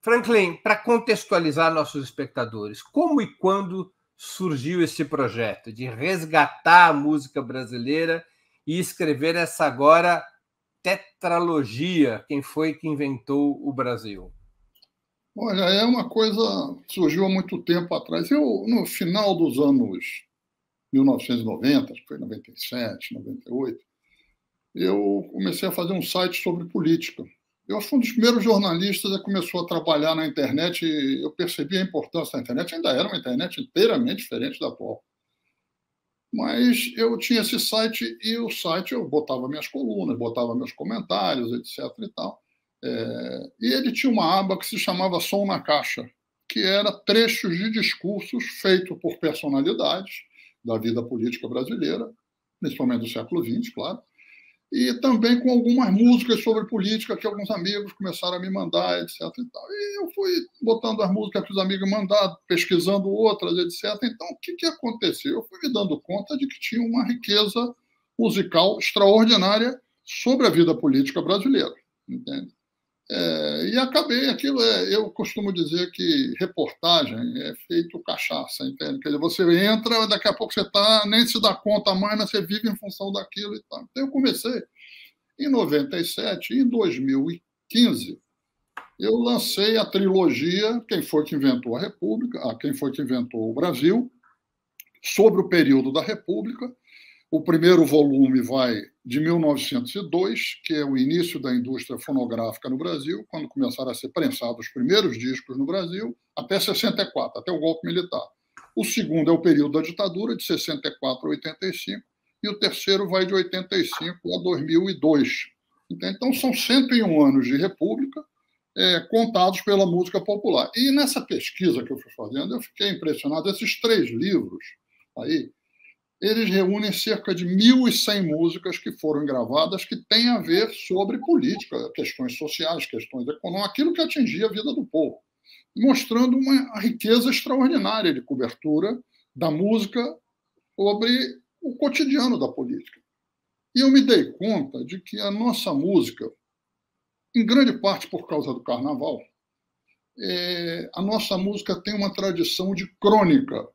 Franklin, para contextualizar nossos espectadores, como e quando surgiu esse projeto de resgatar a música brasileira e escrever essa agora tetralogia, quem foi que inventou o Brasil? Olha, é uma coisa que surgiu há muito tempo atrás. Eu, no final dos anos 1990, que foi 97, 98, eu comecei a fazer um site sobre política. Eu fui um dos primeiros jornalistas que começou a trabalhar na internet e eu percebi a importância da internet. Ainda era uma internet inteiramente diferente da atual. Mas eu tinha esse site e o site eu botava minhas colunas, botava meus comentários, etc. e tal. E ele tinha uma aba que se chamava Som na Caixa, que era trechos de discursos feitos por personalidades da vida política brasileira, principalmente do século XX, claro, e também com algumas músicas sobre política que alguns amigos começaram a me mandar, etc. E tal. E eu fui botando as músicas que os amigos mandaram, pesquisando outras, etc. Então, o que aconteceu? Eu fui me dando conta de que tinha uma riqueza musical extraordinária sobre a vida política brasileira, entende? E acabei aquilo. Eu costumo dizer que reportagem é feito cachaça, entende? Quer dizer, você entra, daqui a pouco você nem se dá conta mais, mas você vive em função daquilo e tal. Então eu comecei em 97, em 2015, eu lancei a trilogia Quem Foi que Inventou a República, Quem Foi que Inventou o Brasil, sobre o período da República. O primeiro volume vai de 1902, que é o início da indústria fonográfica no Brasil, quando começaram a ser prensados os primeiros discos no Brasil, até 64, até o golpe militar. O segundo é o período da ditadura, de 64 a 85, e o terceiro vai de 85 a 2002. Então, são 101 anos de república, contados pela música popular. E nessa pesquisa que eu fui fazendo, eu fiquei impressionado. Esses 3 livros aí, eles reúnem cerca de 1.100 músicas que foram gravadas que têm a ver sobre política, questões sociais, questões econômicas, aquilo que atingia a vida do povo, mostrando uma riqueza extraordinária de cobertura da música sobre o cotidiano da política. E eu me dei conta de que a nossa música, em grande parte por causa do carnaval, a nossa música tem uma tradição de crônica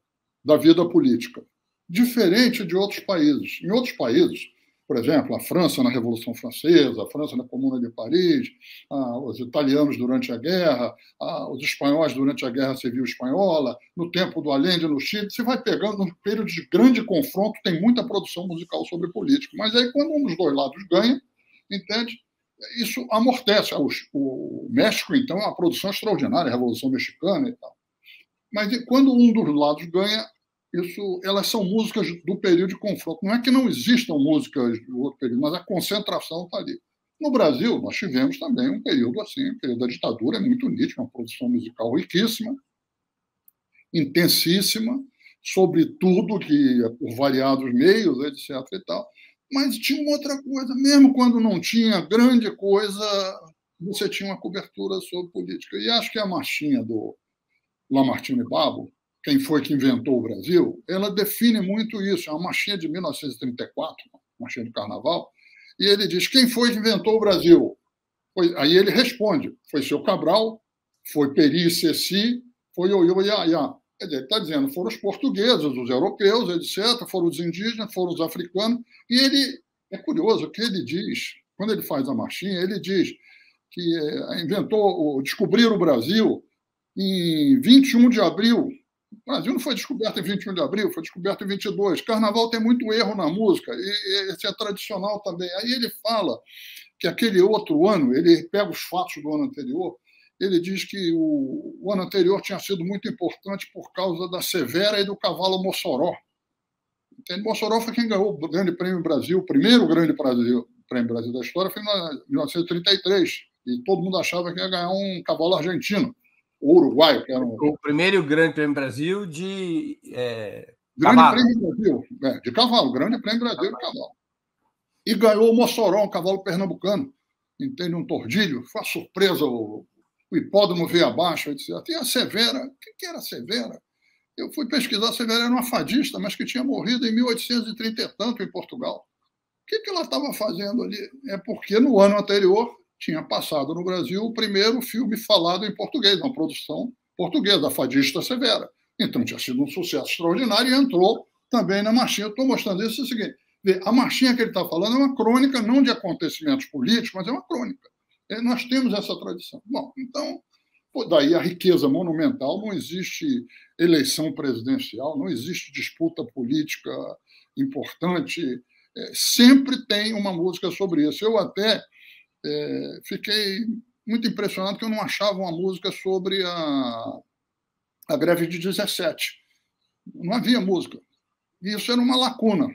da vida política, diferente de outros países. Em outros países, por exemplo, a França na Revolução Francesa, a França na Comuna de Paris, os italianos durante a guerra, os espanhóis durante a Guerra Civil Espanhola, no tempo do Allende no Chile, você vai pegando, num período de grande confronto, tem muita produção musical sobre política. Mas aí, quando um dos dois lados ganha, entende? Isso amortece. O México, então, é uma produção extraordinária, a Revolução Mexicana e tal. Mas quando um dos lados ganha, elas são músicas do período de confronto. Não é que não existam músicas do outro período, mas a concentração está ali. No Brasil, nós tivemos também um período assim, o período da ditadura é muito nítido, uma produção musical riquíssima, intensíssima, sobre tudo, que por variados meios, etc. e tal. Mas tinha uma outra coisa, mesmo quando não tinha grande coisa, você tinha uma cobertura sobre política. E acho que a marchinha do Lamartine Babo, Quem Foi que Inventou o Brasil, ela define muito isso. É uma marchinha de 1934, uma marchinha do Carnaval, e ele diz: quem foi que inventou o Brasil? Aí ele responde: foi seu Cabral, foi Peri e Ceci, foi Ioiô e Iaiá. Quer dizer, ele está dizendo, foram os portugueses, os europeus, etc., foram os indígenas, foram os africanos, e ele, é curioso o que ele diz, quando ele faz a marchinha, ele diz que descobriram o Brasil em 21 de abril. O Brasil não foi descoberto em 21 de abril, foi descoberto em 22. Carnaval tem muito erro na música, e esse é tradicional também. Aí ele fala que aquele outro ano, ele pega os fatos do ano anterior, ele diz que o ano anterior tinha sido muito importante por causa da Severa e do cavalo Mossoró. Entende? Mossoró foi quem ganhou o Grande Prêmio Brasil, o primeiro Grande Prêmio Brasil da história, foi em 1933, e todo mundo achava que ia ganhar um cavalo argentino. O uruguaio, que era o primeiro Grande Prêmio Brasil de Grande cavalo. Prêmio Brasil, de cavalo, Grande Prêmio Brasil de cavalo. E ganhou o Mossoró, um cavalo pernambucano, entende? Um tordilho, foi uma surpresa, o hipódromo veio abaixo, etc. E a Severa, o que era a Severa? Eu fui pesquisar, a Severa era uma fadista, mas que tinha morrido em 1830 e tanto em Portugal. O que ela estava fazendo ali? É porque no ano anterior tinha passado no Brasil o primeiro filme falado em português, uma produção portuguesa, a Fadista Severa. Então, tinha sido um sucesso extraordinário e entrou também na marchinha. Eu estou mostrando isso, é o seguinte, a marchinha que ele está falando é uma crônica, não de acontecimentos políticos, mas é uma crônica. Nós temos essa tradição. Bom, então, daí a riqueza monumental, não existe eleição presidencial, não existe disputa política importante, sempre tem uma música sobre isso. Eu até fiquei muito impressionado que eu não achava uma música sobre a greve de 17. Não havia música. E isso era uma lacuna.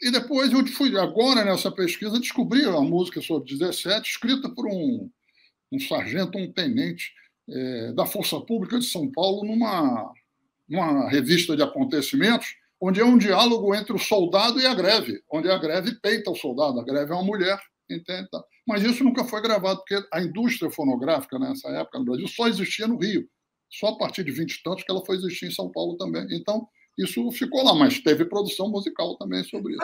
E depois eu fui, agora nessa pesquisa, descobri a música sobre 17, escrita por um sargento, um tenente da Força Pública de São Paulo, numa revista de acontecimentos, onde é um diálogo entre o soldado e a greve, onde a greve peita o soldado, a greve é uma mulher, entende? Mas isso nunca foi gravado, porque a indústria fonográfica nessa época no Brasil só existia no Rio. Só a partir de 20 e tantos que ela foi existir em São Paulo também. Então, isso ficou lá, mas teve produção musical também sobre isso.